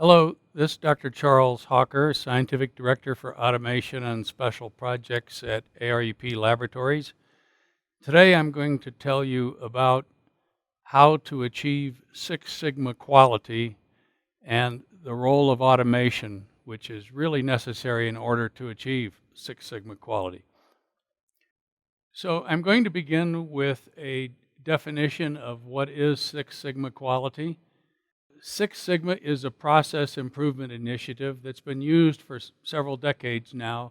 Hello, this is Dr. Charles Hawker, Scientific Director for Automation and Special Projects at ARUP Laboratories. Today I'm going to tell you about how to achieve Six Sigma quality and the role of automation, which is really necessary in order to achieve Six Sigma quality. So I'm going to begin with a definition of what is Six Sigma quality. Six Sigma is a process improvement initiative that's been used for several decades now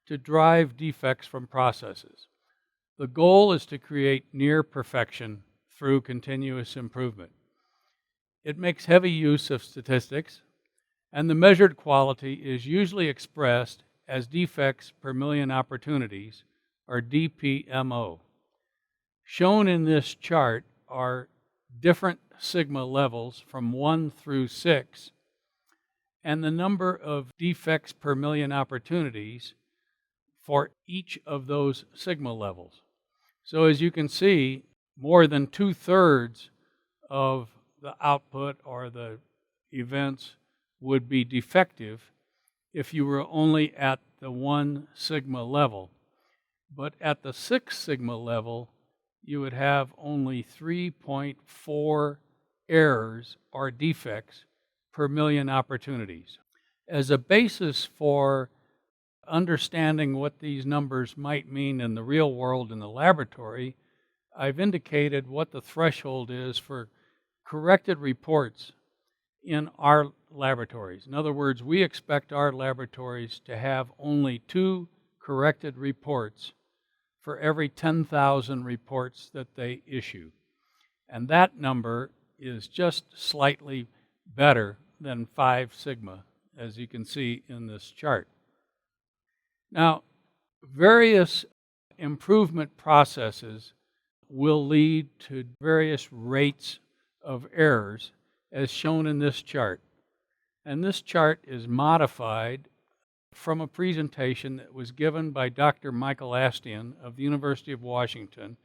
to drive defects from processes. The goal is to create near perfection through continuous improvement. It makes heavy use of statistics, and the measured quality is usually expressed as defects per million opportunities, or DPMO. Shown in this chart are different sigma levels from 1 through 6, and the number of defects per million opportunities for each of those sigma levels. So as you can see, more than 2/3 of the output or the events would be defective if you were only at the 1 sigma level. But at the 6 sigma level, you would have only 3.4 errors or defects per million opportunities. As a basis for understanding what these numbers might mean in the real world in the laboratory, I've indicated what the threshold is for corrected reports in our laboratories. In other words, we expect our laboratories to have only 2 corrected reports for every 10,000 reports that they issue. And that number is just slightly better than 5 sigma, as you can see in this chart. Now, various improvement processes will lead to various rates of errors, as shown in this chart. And this chart is modified from a presentation that was given by Dr. Michael Astian of the University of Washington,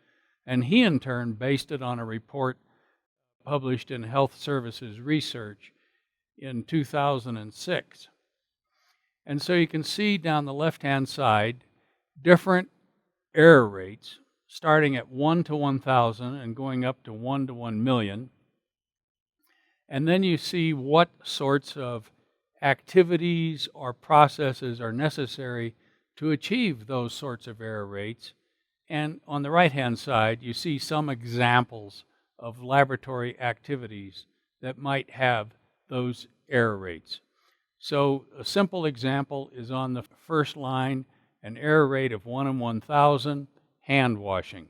and he in turn based it on a report published in Health Services Research in 2006. And so you can see down the left-hand side different error rates starting at 1 to 1,000 and going up to 1 to 1 million. And then you see what sorts of activities or processes are necessary to achieve those sorts of error rates. And on the right-hand side, you see some examples of laboratory activities that might have those error rates. So a simple example is on the first line, an error rate of 1 in 1,000, hand washing.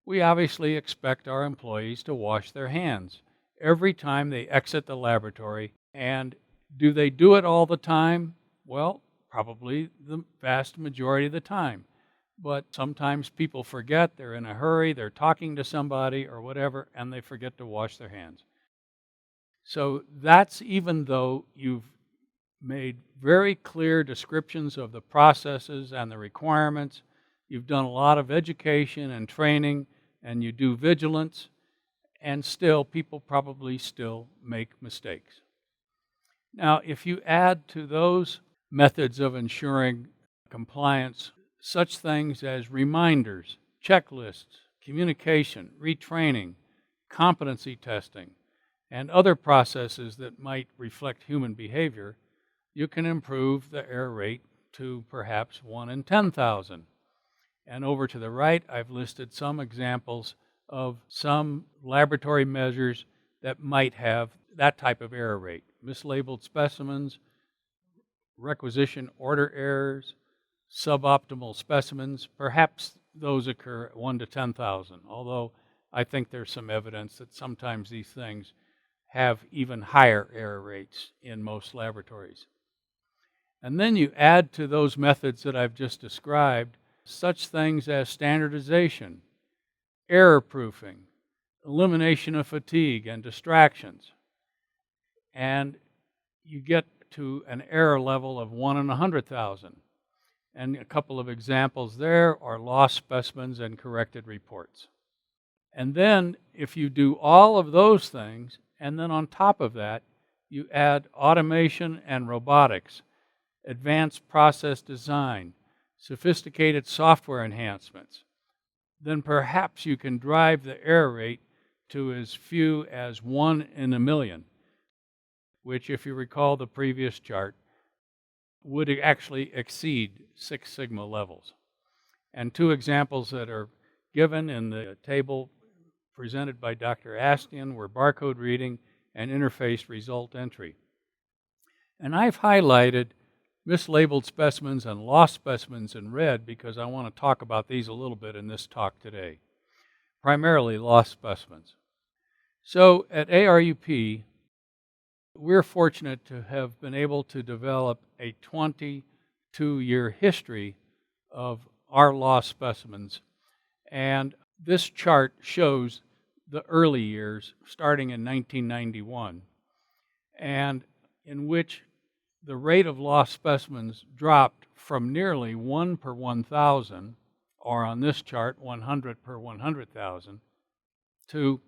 We obviously expect our employees to wash their hands every time they exit the laboratory. And do they do it all the time? Well, probably the vast majority of the time. But sometimes people forget, they're in a hurry, they're talking to somebody or whatever, and they forget to wash their hands. So that's even though you've made very clear descriptions of the processes and the requirements, you've done a lot of education and training, and you do vigilance, and still, people probably still make mistakes. Now, if you add to those methods of ensuring compliance such things as reminders, checklists, communication, retraining, competency testing, and other processes that might reflect human behavior, you can improve the error rate to perhaps 1 in 10,000. And over to the right, I've listed some examples of some laboratory measures that might have that type of error rate. Mislabeled specimens, requisition order errors, suboptimal specimens, perhaps those occur at 1 to 10,000, although I think there's some evidence that sometimes these things have even higher error rates in most laboratories. And then you add to those methods that I've just described such things as standardization, error proofing, elimination of fatigue and distractions, and you get to an error level of 1 in 100,000. And a couple of examples there are lost specimens and corrected reports. And then if you do all of those things, and then on top of that, You add automation and robotics, advanced process design, sophisticated software enhancements. Then perhaps you can drive the error rate to as few as 1 in a million, which, if you recall the previous chart, would actually exceed Six Sigma levels. And two examples that are given in the table presented by Dr. Astian were barcode reading and interface result entry. And I've highlighted mislabeled specimens and lost specimens in red because I want to talk about these a little bit in this talk today, primarily lost specimens. So at ARUP, we're fortunate to have been able to develop a 22-year history of our lost specimens. And this chart shows the early years, starting in 1991, and in which the rate of lost specimens dropped from nearly 1 per 1,000, or on this chart, 100 per 100,000, to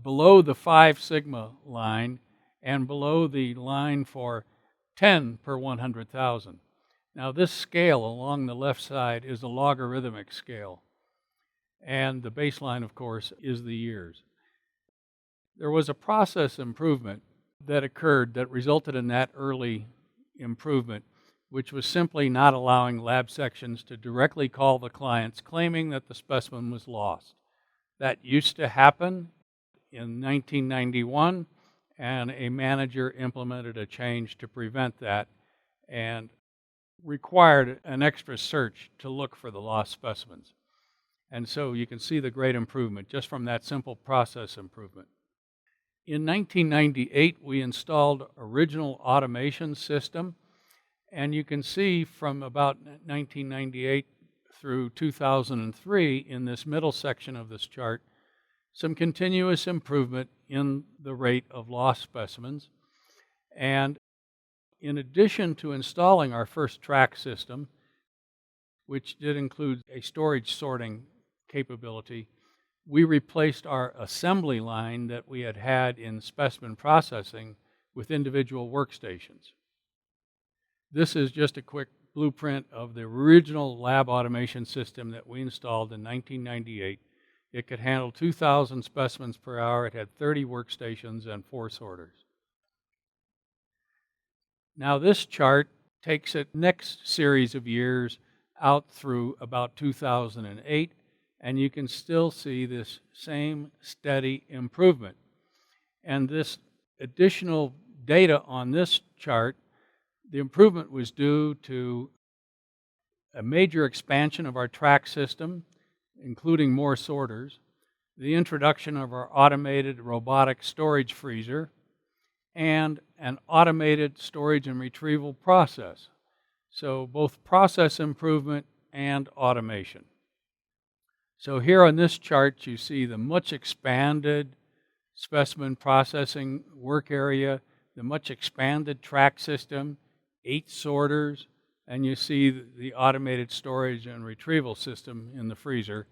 below the 5 sigma line and below the line for 10 per 100,000. Now this scale along the left side is a logarithmic scale, and the baseline, of course, is the years. There was a process improvement that occurred that resulted in that early improvement, which was simply not allowing lab sections to directly call the clients claiming that the specimen was lost. That used to happen in 1991, and a manager implemented a change to prevent that and required an extra search to look for the lost specimens. And so you can see the great improvement just from that simple process improvement. In 1998, we installed original automation system, and you can see from about 1998 through 2003 in this middle section of this chart some continuous improvement in the rate of lost specimens. And in addition to installing our first track system, which did include a storage sorting capability, we replaced our assembly line that we had had in specimen processing with individual workstations. This is just a quick blueprint of the original lab automation system that we installed in 1998. It could handle 2,000 specimens per hour. It had 30 workstations and 4 sorters. Now this chart takes it next series of years out through about 2008, and you can still see this same steady improvement. And this additional data on this chart, the improvement was due to a major expansion of our track system, including more sorters, the introduction of our automated robotic storage freezer, and an automated storage and retrieval process. So both process improvement and automation. So here on this chart you see the much expanded specimen processing work area, the much expanded track system, 8 sorters, and you see the automated storage and retrieval system in the freezer.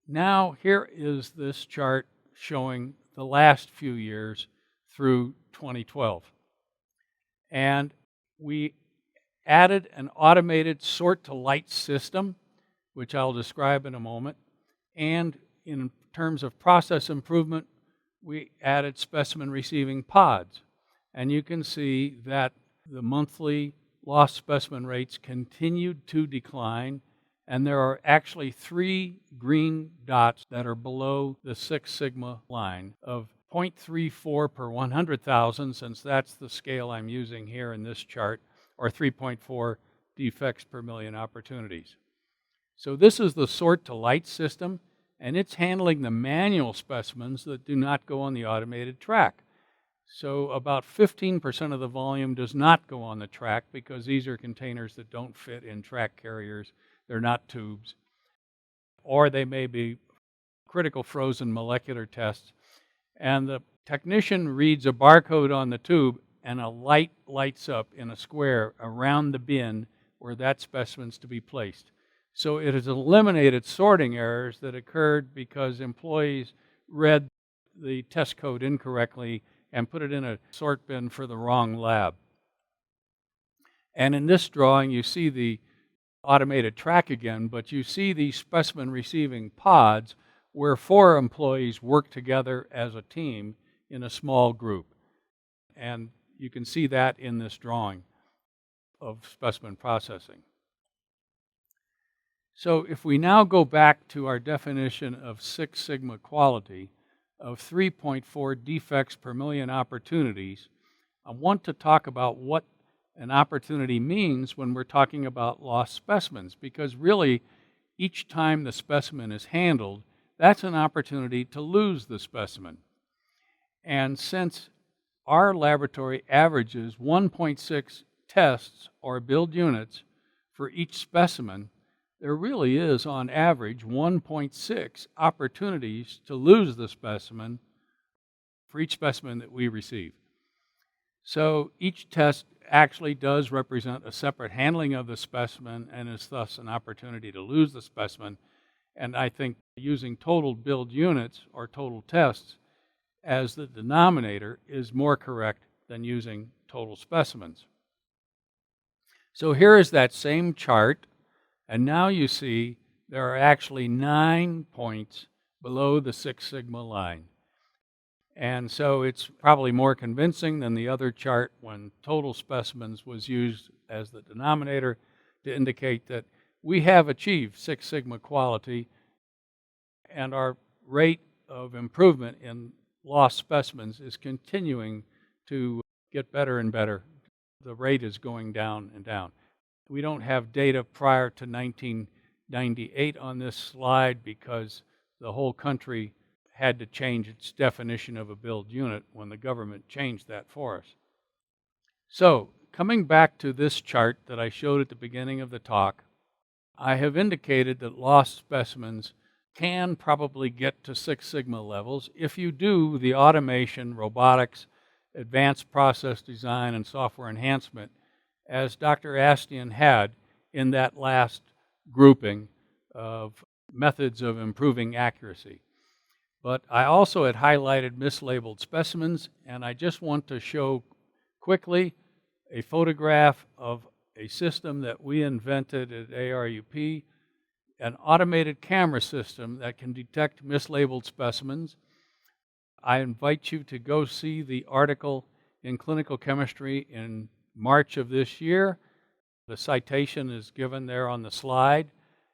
Now here is this chart showing the last few years through 2012. And we added an automated sort-to-light system, which I'll describe in a moment. And in terms of process improvement, we added specimen receiving pods. And you can see that the monthly lost specimen rates continued to decline, and there are actually 3 green dots that are below the 6 sigma line of 0.34 per 100,000, since that's the scale I'm using here in this chart, or 3.4 defects per million opportunities. So this is the sort-to-light system, and it's handling the manual specimens that do not go on the automated track. So about 15% of the volume does not go on the track because these are containers that don't fit in track carriers. They're not tubes. Or they may be critical frozen molecular tests. And the technician reads a barcode on the tube and a light lights up in a square around the bin where that specimen's to be placed. So it has eliminated sorting errors that occurred because employees read the test code incorrectly and put it in a sort bin for the wrong lab. And in this drawing, you see the automated track again, but you see these specimen receiving pods where 4 employees work together as a team in a small group. And you can see that in this drawing of specimen processing. So if we now go back to our definition of Six Sigma quality of 3.4 defects per million opportunities, I want to talk about what an opportunity means when we're talking about lost specimens, because really each time the specimen is handled, that's an opportunity to lose the specimen. And since our laboratory averages 1.6 tests or build units for each specimen, there really is, on average, 1.6 opportunities to lose the specimen for each specimen that we receive. So each test actually does represent a separate handling of the specimen and is thus an opportunity to lose the specimen. And I think using total build units or total tests as the denominator is more correct than using total specimens. So here is that same chart. And now you see there are actually 9 points below the Six Sigma line. And so it's probably more convincing than the other chart when total specimens was used as the denominator to indicate that we have achieved Six Sigma quality, and our rate of improvement in lost specimens is continuing to get better and better. The rate is going down and down. We don't have data prior to 1998 on this slide because the whole country had to change its definition of a build unit when the government changed that for us. So, coming back to this chart that I showed at the beginning of the talk, I have indicated that lost specimens can probably get to Six Sigma levels if you do the automation, robotics, advanced process design, and software enhancement as Dr. Astian had in that last grouping of methods of improving accuracy. But I also had highlighted mislabeled specimens, and I just want to show quickly a photograph of a system that we invented at ARUP, an automated camera system that can detect mislabeled specimens. I invite you to go see the article in Clinical Chemistry in March of this year. The citation is given there on the slide,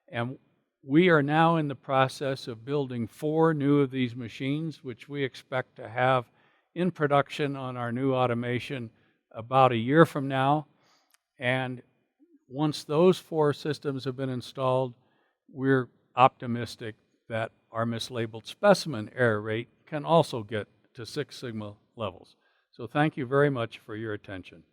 and we are now in the process of building 4 new of these machines, which we expect to have in production on our new automation about a year from now. And once those 4 systems have been installed, we're optimistic that our mislabeled specimen error rate can also get to Six Sigma levels. So thank you very much for your attention.